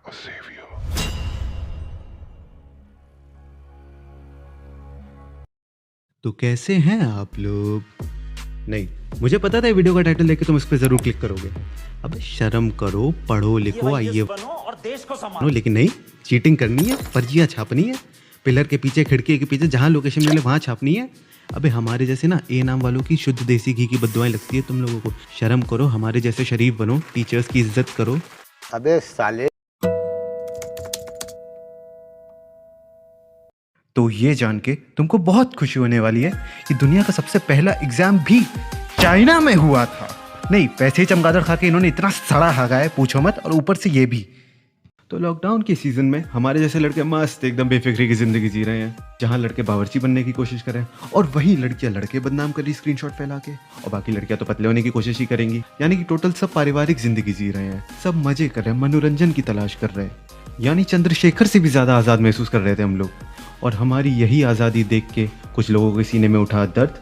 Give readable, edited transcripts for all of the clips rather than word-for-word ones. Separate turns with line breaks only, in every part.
a savior.
तो कैसे हैं आप लोग? नहीं, मुझे पता था ये वीडियो का टाइटल देख के तुम इस पे जरूर क्लिक करोगे। अब शर्म करो, पढ़ो लिखो, आइए
बनो और देश को
बनो,
संभालो।
लेकिन नहीं, चीटिंग करनी है, फर्जियाँ छापनी है, पिलर के पीछे, खिड़की के पीछे, जहाँ लोकेशन मिले वहाँ छापनी है। अबे हमारे जैसे ना ए नाम वालों की शुद्ध देसी घी की बददुआएं लगती है तुम लोगों को। शर्म करो, हमारे जैसे शरीफ बनो, टीचर्स की इज्जत करो।
अबे साले।
तो ये जान के तुमको बहुत खुशी होने वाली है कि दुनिया का सबसे पहला एग्जाम भी चाइना में हुआ था। नहीं, वैसे ही चमगादड़ खा के इन्होंने इतना सड़ा खागा है, पूछो मत, और ऊपर से ये भी। तो लॉकडाउन के सीजन में हमारे जैसे लड़के मस्त एकदम बेफिक्री की जिंदगी जी रहे हैं, जहाँ लड़के बावर्ची बनने की कोशिश करें और वही लड़कियां लड़के बदनाम कर रही स्क्रीनशॉट फैला के, और बाकी लड़कियां तो पतले होने की कोशिश ही करेंगी। यानी कि टोटल सब पारिवारिक जिंदगी जी रहे हैं, सब मजे कर रहे हैं, मनोरंजन की तलाश कर रहे हैं। यानी चंद्रशेखर से भी ज्यादा आजाद महसूस कर रहे थे हम लोग। और हमारी यही आज़ादी देख के कुछ लोगों के सीने में उठा दर्द,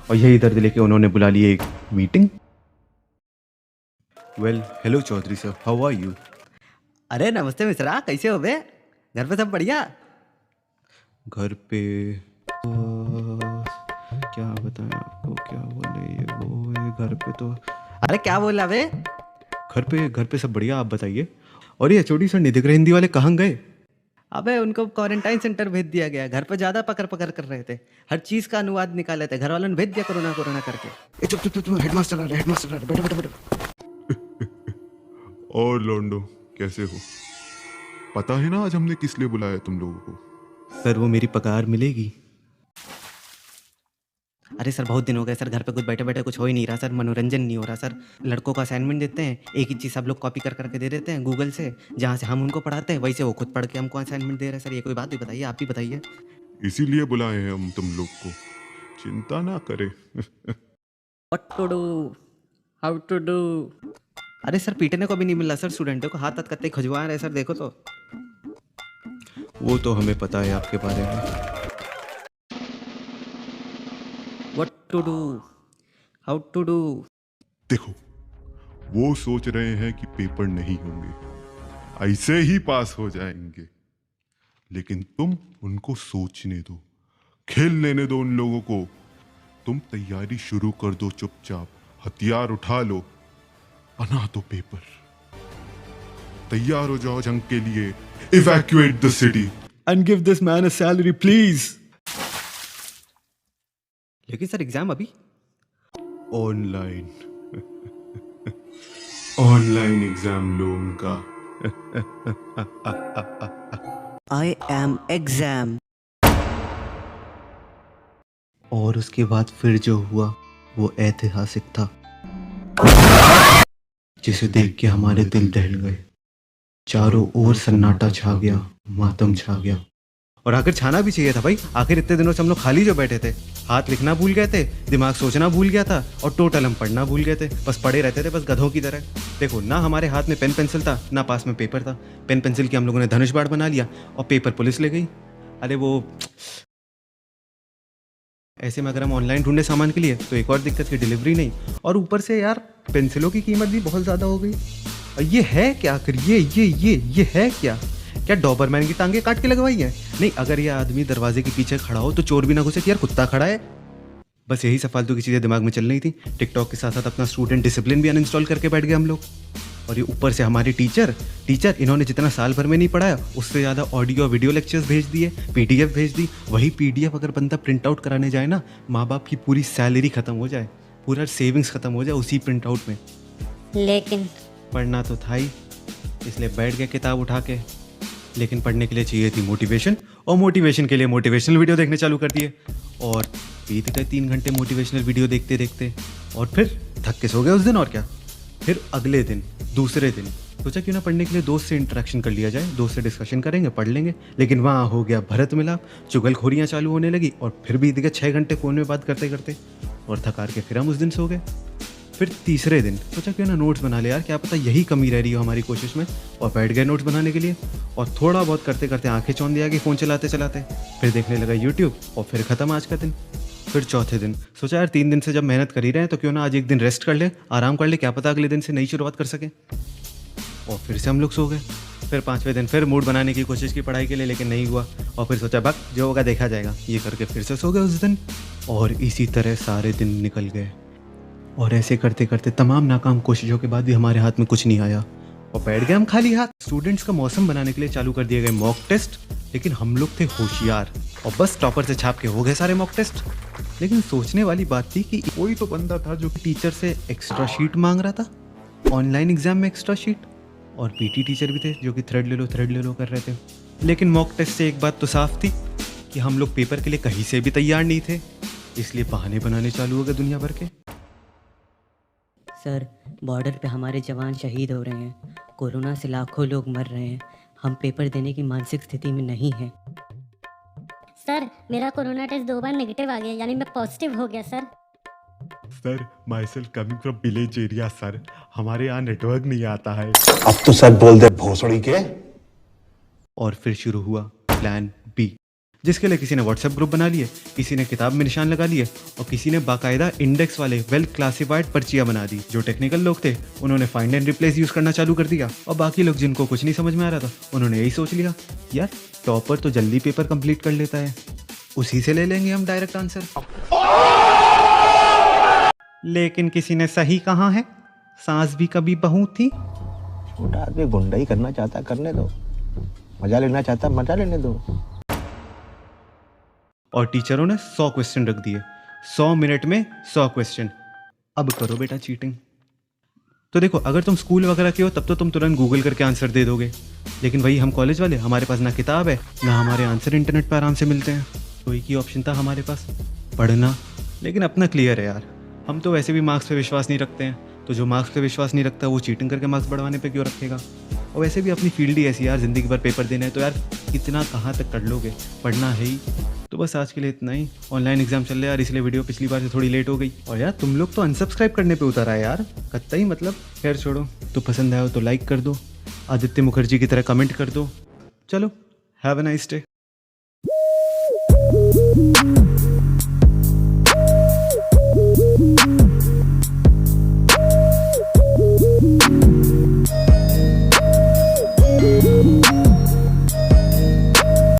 और यही दर्द लेके उन्होंने बुला ली एक meeting. Well, hello Chaudhary sir, how are you?
अरे नमस्ते मिश्रा, कैसे हो बे? घर पे सब बढ़िया?
घर पे क्या बताएं आपको, क्या बोले ये वो है, घर पे तो
अरे क्या बोला बे?
घर पे सब बढ़िया, आप बताइए। और ये एचओडी सर निधिग्रह हिंदी वाले कहाँ गए?
अबे उनको क्वारंटाइन सेंटर भेज दिया गया, घर पे ज्यादा पकड़ पकड़ कर रहे थे, हर चीज का अनुवाद निकाले थे, घर वालों ने भेज दिया कोरोना कोरोना करके।
चुप, हेडमास्टर आ रहा है, हेडमास्टर आ रहा है, बैठो बैठो बैठो।
और लॉन्डो कैसे हो? पता है ना आज हमने किस लिए बुलाया तुम लोगों को?
सर वो मेरी पगार मिलेगी?
अरे सर बहुत दिन हो गए सर, घर पे कुछ बैठे बैठे कुछ हो ही नहीं रहा सर, मनोरंजन नहीं हो रहा सर। लड़कों को असाइनमेंट देते हैं, एक ही चीज़ सब लोग कॉपी कर करके दे देते हैं गूगल से, जहाँ से हम उनको पढ़ाते हैं वहीं से वो खुद पढ़ के हमको असाइनमेंट दे रहे हैं सर। ये कोई बात भी बताइए, आप ही बताइए।
इसीलिए बुलाए हैं हम तुम लोग को, चिंता ना करे।
What to do, how to do. अरे सर पीटने को भी नहीं मिल रहा सर, स्टूडेंटों को हाथ हाथ करते खजुआ रहे सर, देखो तो।
वो तो हमें पता है आपके बारे में।
What to do, how to do.
देखो, वो सोच रहे हैं कि पेपर नहीं होंगे, ऐसे ही पास हो जाएंगे, लेकिन तुम उनको सोचने दो, खेल लेने दो उन लोगों को। तुम तैयारी शुरू कर दो चुपचाप, हथियार उठा लो, बना दो पेपर, तैयार हो जाओ जंग के लिए। Evacuate the city
and give this man a salary please.
लेकिन सर एग्जाम अभी।
ऑनलाइन। ऑनलाइन एग्जाम लो उनका।
I am exam.
और उसके बाद फिर जो हुआ वो ऐतिहासिक था, जिसे देख के हमारे दिल दहल गए। चारों ओर सन्नाटा छा गया, मातम छा गया। और आखिर छाना भी चाहिए था भाई, आखिर इतने दिनों से हम लोग खाली जो बैठे थे, हाथ लिखना भूल गए थे, दिमाग सोचना भूल गया था, और टोटल हम पढ़ना भूल गए थे, बस पढ़े रहते थे बस गधों की तरह। देखो ना, हमारे हाथ में पेन पेंसिल था ना पास में पेपर था। पेन पेंसिल की हम लोगों ने धनुष बाण बना लिया और पेपर पुलिस ले गई। अरे वो ऐसे में अगर हम ऑनलाइन ढूंढे सामान के लिए तो एक और दिक्कत की डिलीवरी नहीं, और ऊपर से यार पेंसिलों की कीमत भी बहुत ज़्यादा हो गई। और ये है क्या आखिर, ये है क्या? क्या डॉबरमैन की टांगे काट के लगवाई है? नहीं, अगर ये आदमी दरवाजे के पीछे खड़ा हो तो चोर भी ना घुसे कि यार कुत्ता खड़ा है। बस यही सब फालतू की चीज़ें दिमाग में चल रही थी। टिकटॉक के साथ साथ अपना स्टूडेंट डिसिप्लिन भी अनइंस्टॉल करके बैठ गए हम लोग। और ये ऊपर से हमारे टीचर इन्होंने जितना साल भर में नहीं पढ़ाया उससे ज़्यादा ऑडियो वीडियो लेक्चर्स भेज दिए, पीडीएफ भेज दी। वही पीडीएफ अगर बंदा प्रिंट आउट कराने जाए ना, माँ बाप की पूरी सैलरी ख़त्म हो जाए, पूरा सेविंग्स ख़त्म हो जाए उसी प्रिंट आउट में।
लेकिन
पढ़ना तो था ही, इसलिए बैठ गया किताब उठा के। लेकिन पढ़ने के लिए चाहिए थी मोटिवेशन, और मोटिवेशन के लिए मोटिवेशनल वीडियो देखने चालू कर दिए। और बीत गए 3 घंटे मोटिवेशनल वीडियो देखते देखते, और फिर थक के सो गए उस दिन। और क्या, फिर अगले दिन, दूसरे दिन सोचा क्यों ना पढ़ने के लिए दोस्त से इंटरेक्शन कर लिया जाए, दोस्त से डिस्कशन करेंगे, पढ़ लेंगे। लेकिन वहाँ हो गया भरत मिलाप, चुगलखोरियाँ चालू होने लगी, और फिर बीत गए 6 घंटे फ़ोन में बात करते करते, और थकार के फिर हम उस दिन सो गए। फिर तीसरे दिन सोचा क्यों ना नोट्स बना ले यार, क्या पता यही कमी रह रही हो हमारी कोशिश में, और बैठ गए नोट्स बनाने के लिए। और थोड़ा बहुत करते करते आंखें चौंध दिया कि फ़ोन चलाते चलाते, फिर देखने लगा यूट्यूब, और फिर ख़त्म आज का दिन। फिर चौथे दिन सोचा यार 3 दिन से जब मेहनत कर ही रहे हैं तो क्यों ना आज एक दिन रेस्ट कर ले, आराम कर ले, क्या पता अगले दिन से नई शुरुआत कर सके। और फिर से हम लोग सो गए। फिर 5वें दिन फिर मूड बनाने की कोशिश की पढ़ाई के लिए, लेकिन नहीं हुआ। और फिर सोचा बक जो होगा देखा जाएगा, ये करके फिर से सो गए उस दिन। और इसी तरह सारे दिन निकल गए। और ऐसे करते करते तमाम नाकाम कोशिशों के बाद भी हमारे हाथ में कुछ नहीं आया और बैठ गए हम खाली हाथ। स्टूडेंट्स का मौसम बनाने के लिए चालू कर दिए गए मॉक टेस्ट, लेकिन हम लोग थे होशियार और बस टॉपर से छाप के हो गए सारे मॉक टेस्ट। लेकिन सोचने वाली बात थी कि कोई तो बंदा था जो टीचर से एक्स्ट्रा शीट मांग रहा था, ऑनलाइन एग्जाम में एक्स्ट्रा शीट, और पीटी टीचर भी थे जो कि थ्रेड ले लो कर रहे थे। लेकिन मॉक टेस्ट से एक बात तो साफ थी कि हम लोग पेपर के लिए कहीं से भी तैयार नहीं थे, इसलिए बहाने बनाने चालू हो गए दुनिया भर के।
सर, बॉर्डर पे हमारे जवान शहीद हो रहे हैं, कोरोना से लाखों लोग मर रहे हैं, हम पेपर देने की मानसिक स्थिति में नहीं हैं।
सर, मेरा कोरोना टेस्ट 2 बार नेगेटिव आ गया, यानी मैं पॉजिटिव हो गया sir.
Sir, my self coming from village area sir, हमारे यहाँ नेटवर्क नहीं आता है।
अब तो सर बोल दे भोसड़ी के।
और फिर शुरू हुआ प्लान बी, जिसके लिए किसी ने व्हाट्सएप ग्रुप बना लिए, किसी ने किताब में निशान लगा लिए और किसी ने बाकायदा इंडेक्स वाले वेल क्लासिफाइड पर्चियां बना दी। जो टेक्निकल लोग थे उन्होंने फाइंड एंड रिप्लेस यूज करना चालू कर दिया और बाकी लोग जिनको कुछ नहीं समझ में आ रहा था उन्होंने यही सोच लिया यार टॉपर तो जल्दी पेपर कंप्लीट कर लेता है, उसी से ले लेंगे हम डायरेक्ट आंसर। लेकिन किसी ने सही कहा है, सांस भी कभी बहू थी।
छोटा आदमी गुंडाई करना चाहता करने दो, मजा लेना चाहता मजा लेने दो।
और टीचरों ने 100 क्वेश्चन रख दिए, 100 मिनट में 100 क्वेश्चन। अब करो बेटा चीटिंग। तो देखो, अगर तुम स्कूल वगैरह के हो तब तो तुम तुरंत गूगल करके आंसर दे दोगे, लेकिन वही हम कॉलेज वाले, हमारे पास ना किताब है ना हमारे आंसर इंटरनेट पर आराम से मिलते हैं। तो एक ही ऑप्शन था हमारे पास, पढ़ना। लेकिन अपना क्लियर है यार, हम तो वैसे भी मार्क्स पे विश्वास नहीं रखते हैं, तो जो मार्क्स पे विश्वास नहीं रखता वो चीटिंग करके मार्क्स बढ़वाने पे क्यों रखेगा। और वैसे भी अपनी फील्ड ही ऐसी यार, ज़िंदगी भर पेपर देना है तो यार कितना कहाँ तक कर लोगे, पढ़ना है ही। तो बस आज के लिए इतना ही। ऑनलाइन एग्जाम चल रहा है यार, इसलिए वीडियो पिछली बार से थोड़ी लेट हो गई। और यार तुम लोग तो अनसब्सक्राइब करने पे उतर आए यार, कतई मतलब। खैर छोड़ो, तो पसंद आया हो तो लाइक कर दो, आदित्य मुखर्जी की तरह कमेंट कर दो। चलो, हैव अ नाइस डे।